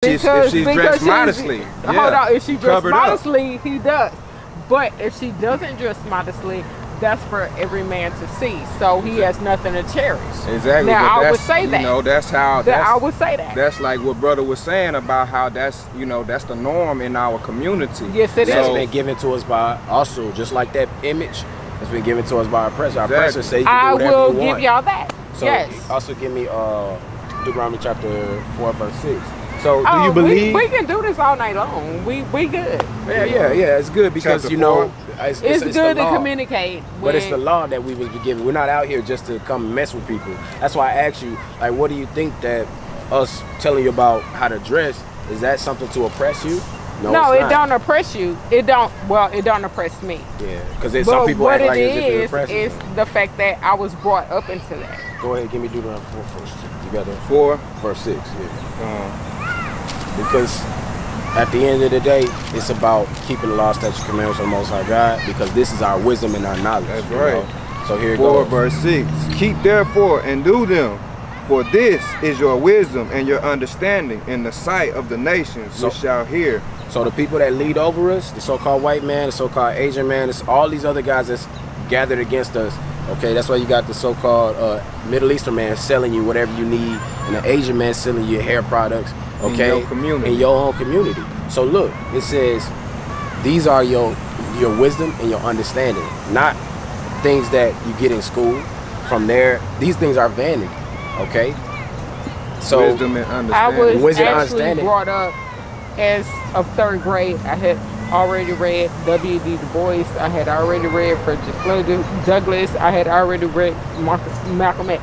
If she's dressed modestly. Hold on, if she dressed modestly, he does. But if she doesn't dress modestly, that's for every man to see. So he has nothing to cherish. Exactly. Now I would say that. You know, that's how. I would say that. That's like what brother was saying about how that's, you know, that's the norm in our community. Yes, it is. That's been given to us by also, just like that image that's been given to us by our oppressor. Our oppressor say you can do whatever you want. I will give y'all that. So yes. Also give me Deuteronomy chapter 4 verse 6. So do you believe we can do this all night long? We good. Yeah. It's good because chapter you know it's good to communicate. But it's the law that we was given. We're not out here just to come mess with people. That's why I asked you, like, what do you think that us telling you about how to dress, is that something to oppress you? No, it don't oppress you. It don't oppress me. Yeah, because some people act like it is the fact that I was brought up into that. Go ahead, give me Deuteronomy 4 first. You got that? 4 verse 6. Yeah. Because at the end of the day, it's about keeping the law, statutes, commandments of the Most High God, because this is our wisdom and our knowledge. That's right. Know? So here it 4 goes. verse 6. Keep therefore and do them, for this is your wisdom and your understanding in the sight of the nations which shall hear. So the people that lead over us, the so-called white man, the so-called Asian man, it's all these other guys that's gathered against us. Okay, that's why you got the so-called Middle Eastern man selling you whatever you need, and the Asian man selling you hair products. Okay, in your own community. So look, it says these are your wisdom and your understanding, not things that you get in school. From there, these things are vanity. Okay, so wisdom and understanding. I was actually brought up as of 3rd grade. I had already read W.D. Du Bois. I had already read Frederick Douglass. I had already read Malcolm X.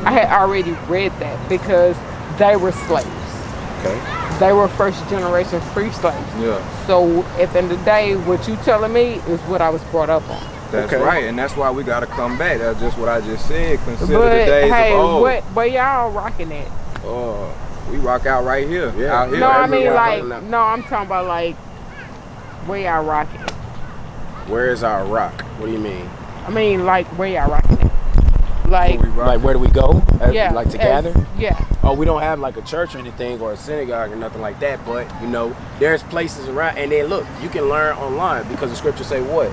I had already read that because they were slaves. Okay. They were first generation free slaves. Yeah. So at the end of the day, what you telling me is what I was brought up on. That's right, and that's why we gotta come back. That's just what I just said. Consider the days of old. But y'all rocking it. We rock out right here. Yeah. Out here. No, I mean I'm talking about like where y'all rocking it. Where is our rock? What do you mean? I mean like where y'all rocking it. Like where do we go? Yeah. Like to gather? Yeah. Oh, we don't have like a church or anything or a synagogue or nothing like that, but you know, there's places around, and then look, you can learn online because the scriptures say what?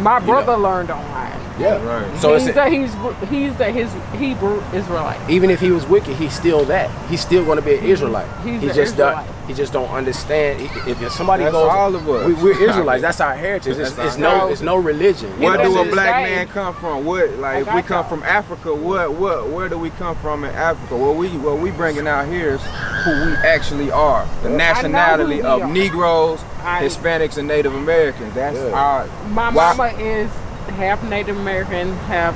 My brother learned online. Yeah, right. So he's his Hebrew Israelite. Even if he was wicked, he's still that. He's still going to be an Israelite. He just don't understand. If somebody that's goes, all of us. We're Israelites. That's our heritage. It's no religion. Where do a black man come from? What, like, if we come from Africa, where do we come from in Africa? What we bringing out here is who we actually are. The nationality of Negroes, Hispanics, and Native Americans. That's our. My mama is half Native American, half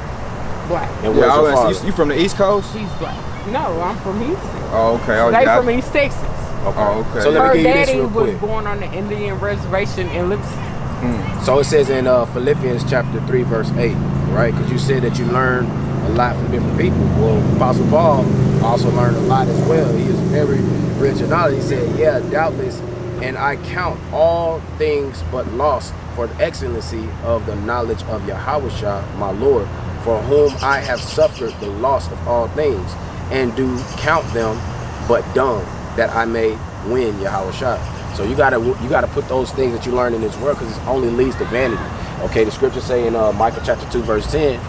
black. And where's your father? You from the East Coast? He's black. No, I'm from Houston. Oh, okay. They from East Texas. Okay. Oh, okay. So let me Her give you this daddy real quick. was born on the Indian reservation in Livingston. So it says in Philippians chapter 3 verse 8, right? Because you said that you learned a lot from different people. Well, Apostle Paul also learned a lot as well. He is very rich in knowledge. He said, yeah, doubtless, and I count all things but loss for the excellency of the knowledge of Yahushua, my Lord, for whom I have suffered the loss of all things, and do count them but dung, that I may win Yahushua. So you gotta put those things that you learn in this world, because it only leads to vanity. Okay, the scriptures say in Micah chapter 2 verse 10,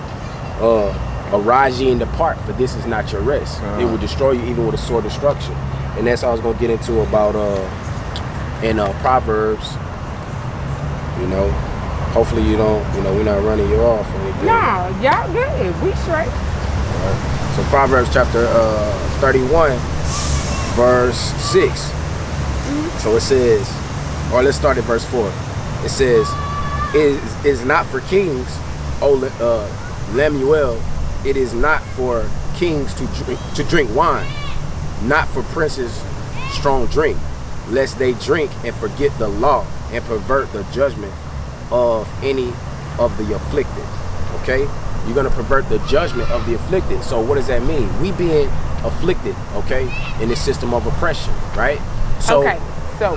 arise ye and depart, for this is not your rest. It will destroy you even with a sore destruction. And that's how I was gonna get into about in Proverbs. You know, hopefully you don't, we're not running you off or anything. No, y'all good. We straight. All right. So Proverbs chapter 31 verse 6. So it says, or let's start at verse 4. It says, it is not for kings, Lemuel, it is not for kings to drink wine, not for princes strong drink, lest they drink and forget the law and pervert the judgment of any of the afflicted. Okay, you're gonna pervert the judgment of the afflicted. So what does that mean? We being afflicted, okay, in this system of oppression, right? So Okay, so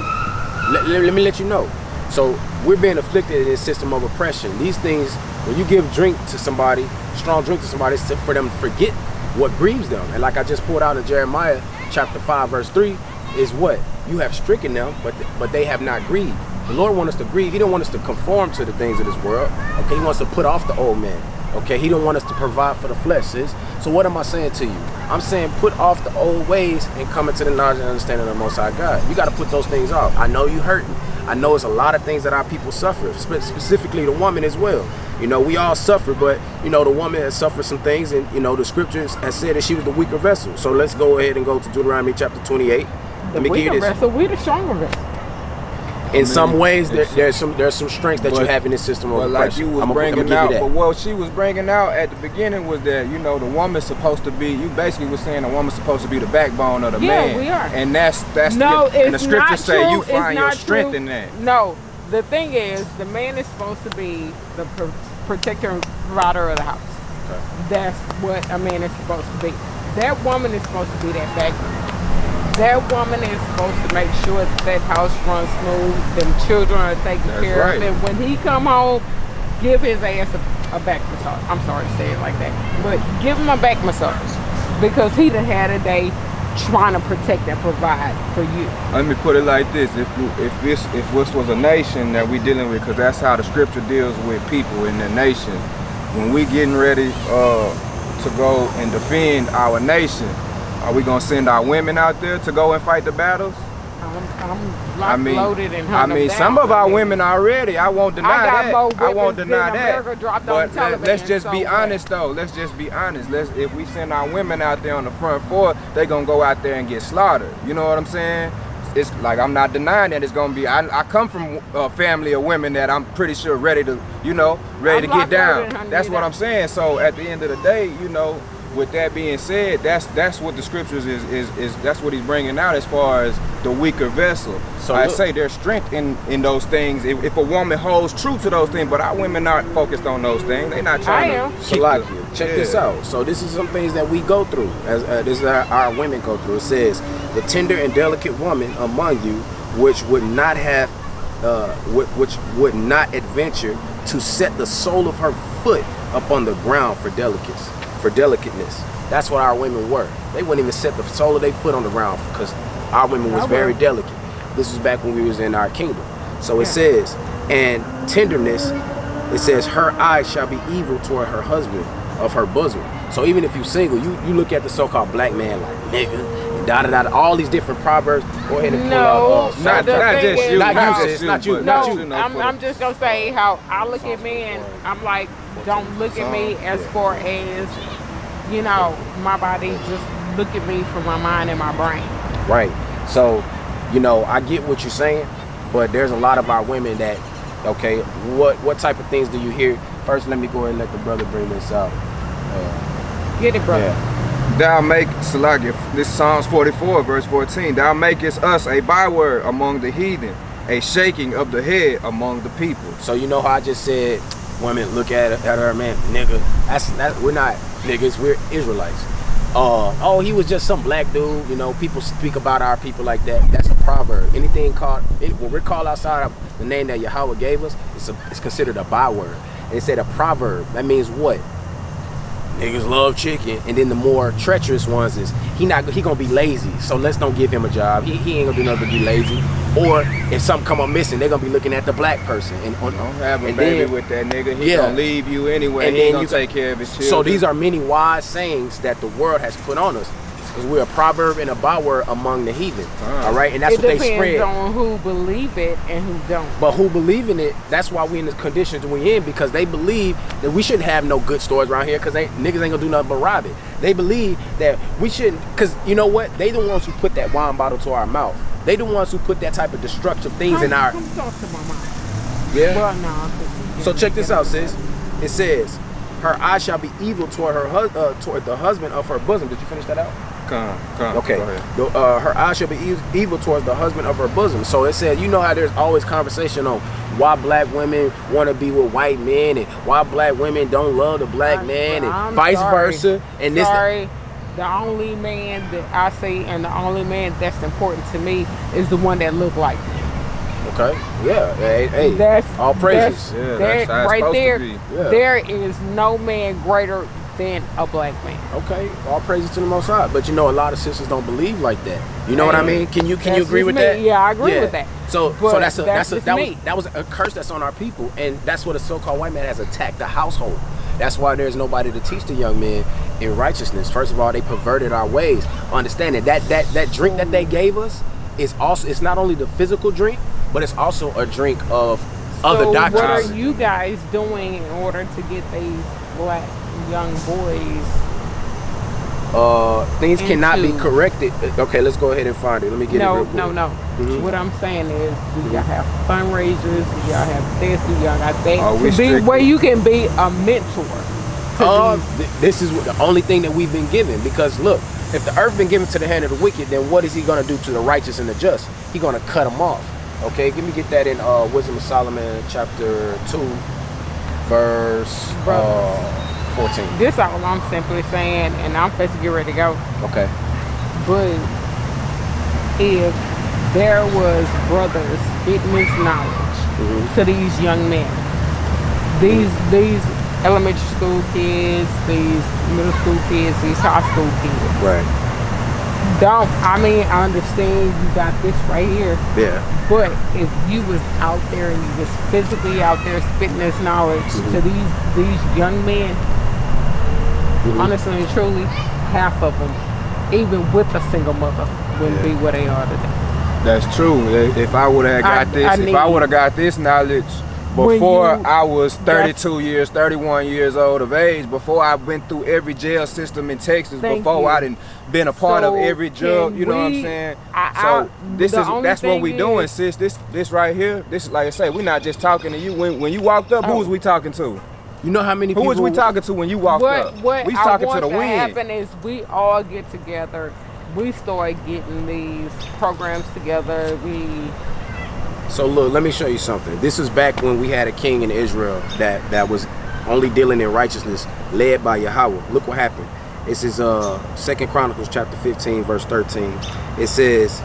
let me let you know. So we're being afflicted in this system of oppression. These things, when you give drink to somebody, strong drink to somebody, it's for them to forget what grieves them. And like I just pulled out in Jeremiah chapter 5 verse 3, is what? you have stricken them, but they have not grieved. The Lord wants us to grieve. He don't want us to conform to the things of this world. Okay, He wants to put off the old man. Okay, He don't want us to provide for the flesh, sis. So what am I saying to you? I'm saying put off the old ways and come into the knowledge and understanding of the Most High God. You got to put those things off. I know you hurting. I know it's a lot of things that our people suffer, specifically the woman as well. You know, we all suffer, but, you know, the woman has suffered some things, and, you know, the scriptures has said that she was the weaker vessel. So let's go ahead and go to Deuteronomy chapter 28. Let me give you this. Vessel, we the stronger vessel. In some ways, there's some strengths that you have in this system of oppression. Like you was bringing out, but what she was bringing out at the beginning was that, you know, the woman's supposed to be, you basically was saying the woman's supposed to be the backbone of the man. Yeah, we are. And that's no, and the scriptures say true. you find your strength in that. No, the thing is, the man is supposed to be the protector and provider of the house. Okay. That's what a man is supposed to be. That woman is supposed to be that backbone. That woman is supposed to make sure that house runs smooth, them children are taken care of, and when he come home, give his ass a back massage. I'm sorry to say it like that, but give him a back massage, because he done had a day trying to protect and provide for you. Let me put it like this: if this was a nation that we dealing with, because that's how the scripture deals with people in the nation. When we getting ready to go and defend our nation, are we gonna send our women out there to go and fight the battles? I'm loaded and hung I mean, some of our women already. I won't deny that. I won't deny that. But let's just be honest, though. Let's just be honest. If we send our women out there on the front foot, they gonna go out there and get slaughtered. You know what I'm saying? It's like, I'm not denying that it's gonna be. I come from a family of women that I'm pretty sure ready to get down. That's what I'm saying. So at the end of the day, you know, with that being said, that's what the scriptures is that's what he's bringing out as far as the weaker vessel. So I say there's strength in those things if a woman holds true to those things, but our women aren't focused on those things. They're not trying to check this out. So this is some things that we go through, as this is our women go through. It says, the tender and delicate woman among you, which would not have which would not adventure to set the sole of her foot upon the ground for delicateness. That's what our women were. They wouldn't even set the sole of their foot on the ground, because our women was very delicate. This was back when we was in our kingdom. So it says, and tenderness, it says, her eyes shall be evil toward her husband of her bosom. So even if you're single, you look at the so-called black man like nigga, and da-da-da, all these different proverbs. Go ahead and pull out. Not you. I'm just gonna say how I look at men. I'm like, don't look at me as far as, you know, my body. Just look at me from my mind and my brain. Right. So, you know, I get what you're saying, but there's a lot of our women that, okay, what type of things do you hear? First, let me go ahead and let the brother bring this out. Get it, brother. Yeah. Thou make, this Psalms 44, verse 14. Thou makest us a byword among the heathen, a shaking of the head among the people. So you know how I just said, women look at her, man, nigga. That's we're not niggas, we're Israelites. Oh, he was just some black dude. You know, people speak about our people like that. That's a proverb. When we're called outside of the name that Yahweh gave us, it's considered a byword. And it said a proverb. That means what? Niggas love chicken. And then the more treacherous ones is he gonna be lazy. So let's don't give him a job. He ain't gonna do nothing but be lazy. Or if something come up missing, they're gonna be looking at the black person. And don't have a baby with that nigga. He gonna leave you anyway. And he ain't gonna take care of his children. So these are many wise sayings that the world has put on us. Because we're a proverb and a byword among the heathen. All right, and that's what they spread. It depends on who believe it and who don't. But who believe in it, that's why we in the conditions we in, because they believe that we shouldn't have no good stores around here, because niggas ain't gonna do nothing but rob it. They believe that we shouldn't, because you know what? They the ones who put that wine bottle to our mouth. They the ones who put that type of destructive things in our... Come talk to my mom. Yeah? Well, no. So check this out, sis. It says, her eyes shall be evil toward toward the husband of her bosom. Did you finish that out? Come. Okay. Her eyes shall be evil towards the husband of her bosom. So it said, you know how there's always conversation on why black women want to be with white men and why black women don't love the black man and vice versa. And the only man that I see and the only man that's important to me is the one that look like me. Okay. Yeah. Hey. That's all praises. That's right there. There is no man greater than a black man. Okay, all praises to the Most High. But you know, a lot of sisters don't believe like that. You know what I mean? Can you agree with that? Yeah, I agree with that. So But that was a curse that's on our people, and that's what a so-called white man has attacked the household. That's why there's nobody to teach the young men in righteousness. First of all, they perverted our ways. Understanding that drink that they gave us is also, it's not only the physical drink, but it's also a drink of other doctrines. What are you guys doing in order to get these black young boys? Things cannot be corrected. Okay, let's go ahead and find it. Let me get it real quick. No. Mm-hmm. What I'm saying is, we gotta have fundraisers. We gotta have this. We gotta have that. To be where you can be a mentor. This is the only thing that we've been given. Because look, if the earth been given to the hand of the wicked, then what is he gonna do to the righteous and the just? He gonna cut them off. Okay, let me get that in Wisdom of Solomon, chapter 2, verse 14. This all I'm simply saying, and I'm supposed to get ready to go. Okay. But if there was brothers spitting this knowledge to these young men, these elementary school kids, these middle school kids, these high school kids. Right. I understand you got this right here. Yeah. But if you was out there and you was physically out there spitting this knowledge to these young men, honestly and truly, half of them, even with a single mother, wouldn't be where they are today. That's true. If I would have got this knowledge before I was 32 years, 31 years old of age, before I went through every jail system in Texas, before I didn't been a part of every drug, you know what I'm saying? That's what we doing, sis. This right here, this is like I say, we're not just talking to you. When you walked up, who was we talking to? You know how many people? Who was we talking to when you walked up? What we talking to the wind. What happen is we all get together. We start getting these programs together. So look, let me show you something. This is back when we had a king in Israel that was only dealing in righteousness, led by Yahweh. Look what happened. This is 2 Chronicles chapter 15, verse 13. It says,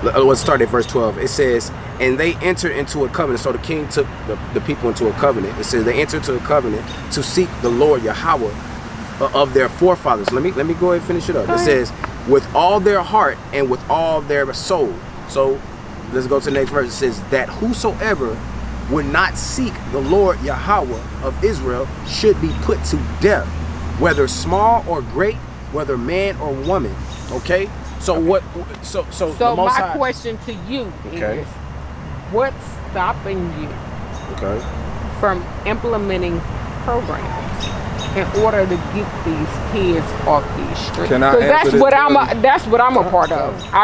let's start at verse 12. It says, and they entered into a covenant. So the king took the people into a covenant. It says they entered into a covenant to seek the Lord Yahweh of their forefathers. Let me go ahead and finish it up. It says, with all their heart and with all their soul. So let's go to the next verse. It says that whosoever would not seek the Lord Yahweh of Israel should be put to death, whether small or great, whether man or woman. Okay? So what? So my question to you is, what's stopping you from implementing programs in order to get these kids off these streets? Because that's what I'm a part of.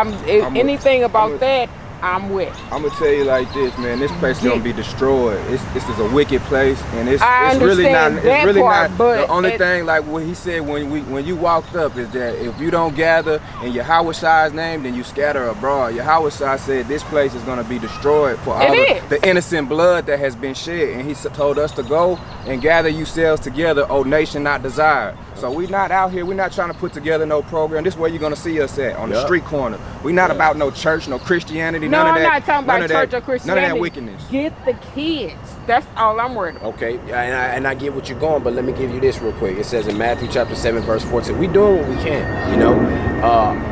Anything about that, I'm with. I'm gonna tell you like this, man. This place gonna be destroyed. This is a wicked place, and it's really not. It's really not. The only thing, like what he said when you walked up, is that if you don't gather in Yahweh Shai's name, then you scatter abroad. Yahweh Shai said this place is gonna be destroyed for all the innocent blood that has been shed, and he told us to go and gather yourselves together, O nation not desired. So we not out here. We're not trying to put together no program. This is where you're gonna see us at, on the street corner. We're not about no church, no Christianity. No, I'm not talking about church or Christianity. None of that wickedness. Get the kids. That's all I'm worried about. Okay, and I get what you're going, but let me give you this real quick. It says in Matthew chapter 7, verse 14, we doing what we can, you know.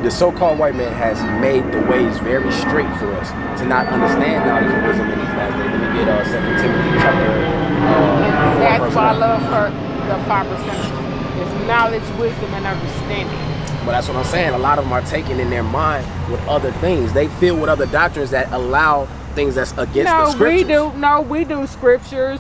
The so-called white man has made the ways very straight for us to not understand knowledge and wisdom in these last days. Let me get 2 Timothy chapter 4, that's why I love her, the 5%. It's knowledge, wisdom, and understanding. But that's what I'm saying. A lot of them are taken in their mind with other things. They fill with other doctrines that allow things that's against the scriptures. We do scriptures.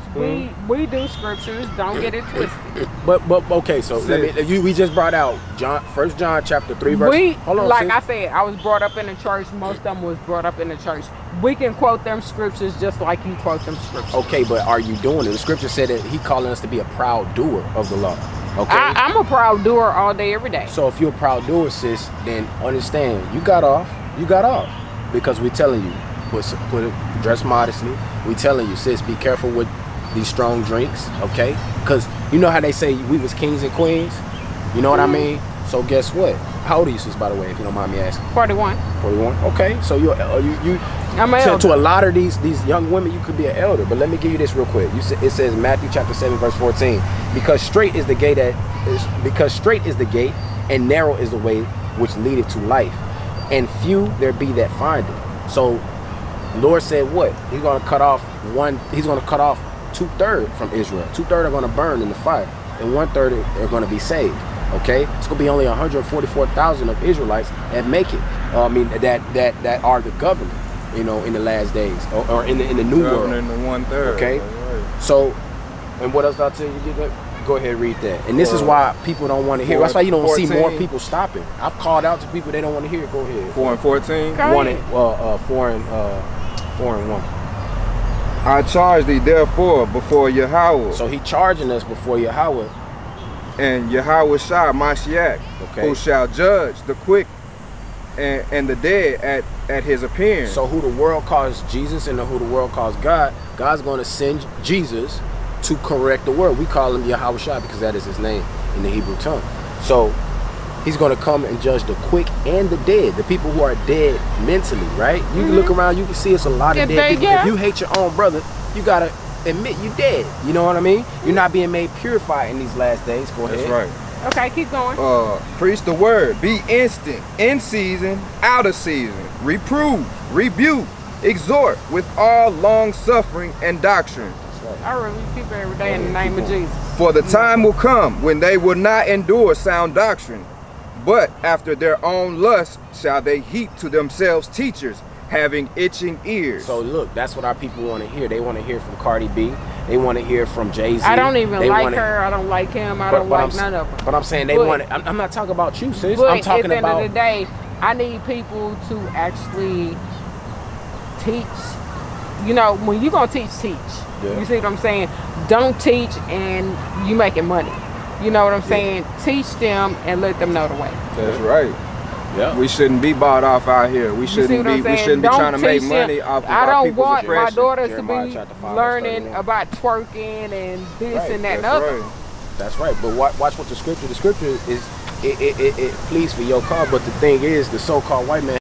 We do scriptures. Don't get it twisted. But okay, so we just brought out 1 John chapter 3 verse. I said, I was brought up in the church. Most of them was brought up in the church. We can quote them scriptures just like you quote them scriptures. Okay, but are you doing it? The scripture said that he calling us to be a proud doer of the law. Okay. I'm a proud doer all day, every day. So if you're a proud doer, sis, then understand you got off because we're telling you dress modestly. We telling you, sis, be careful with these strong drinks, okay? Because you know how they say we was kings and queens. You know what I mean? So guess what? How old are you, sis, by the way, if you don't mind me asking? 41. 41. Okay, so you I'm an elder. to a lot of these young women, you could be an elder. But let me give you this real quick. It says Matthew chapter 7 verse 14, because straight is the gate and narrow is the way which leadeth to life, and few there be that find it. So Lord said what? He's gonna cut off 2/3 from Israel. 2/3 are gonna burn in the fire, and 1/3 are gonna be saved. Okay, it's gonna be only 144,000 of Israelites that make it. That are the government, in the last days, or in the new world. In the 1/3. Okay, right. So, and what else did I tell you? Go ahead and read that. And this is why people don't want to hear. That's why you don't see more people stopping. I've called out to people, they don't want to hear it. Go ahead. 4 and 14. 4 and 1. I charge thee therefore before Yahweh. So he charging us before Yahweh. And Yahweh Shah Mashiach, Okay. who shall judge the quick and the dead at his appearance. So who the world calls Jesus and who the world calls God, God's going to send Jesus to correct the world. We call him Yahweh Shah because that is his name in the Hebrew tongue. So he's going to come and judge the quick and the dead, the people who are dead mentally, right? You can look around, you can see it's a lot of dead people. If you hate your own brother, you got to admit you dead. You know what I mean? You're not being made purified in these last days. Go ahead. That's right. Okay, keep going. Preach the word. Be instant, in season, out of season. Reprove, rebuke, exhort with all long suffering and doctrine. I rebuke people every day in the name of Jesus. For the time will come when they will not endure sound doctrine, but after their own lust shall they heap to themselves teachers, having itching ears. So look, that's what our people want to hear. They want to hear from Cardi B. They want to hear from Jay-Z. I don't even like her. I don't like him. I don't like none of them. But I'm saying they want it. I'm not talking about you, sis. But I'm talking at the about. end of the day, I need people to actually teach. When you're going to teach. Yeah. You see what I'm saying? Don't teach and you making money. You know what I'm saying? Teach them and let them know the way. That's right. Yeah. We shouldn't be bought off out here. We shouldn't be trying to make money off of I our don't want my oppression. daughters Jeremiah to chapter be 5, learning 31. about twerking and this Right, and that and That's other. right. That's right. But watch what the scripture is. It pleads for your cause. But the thing is, the so-called white man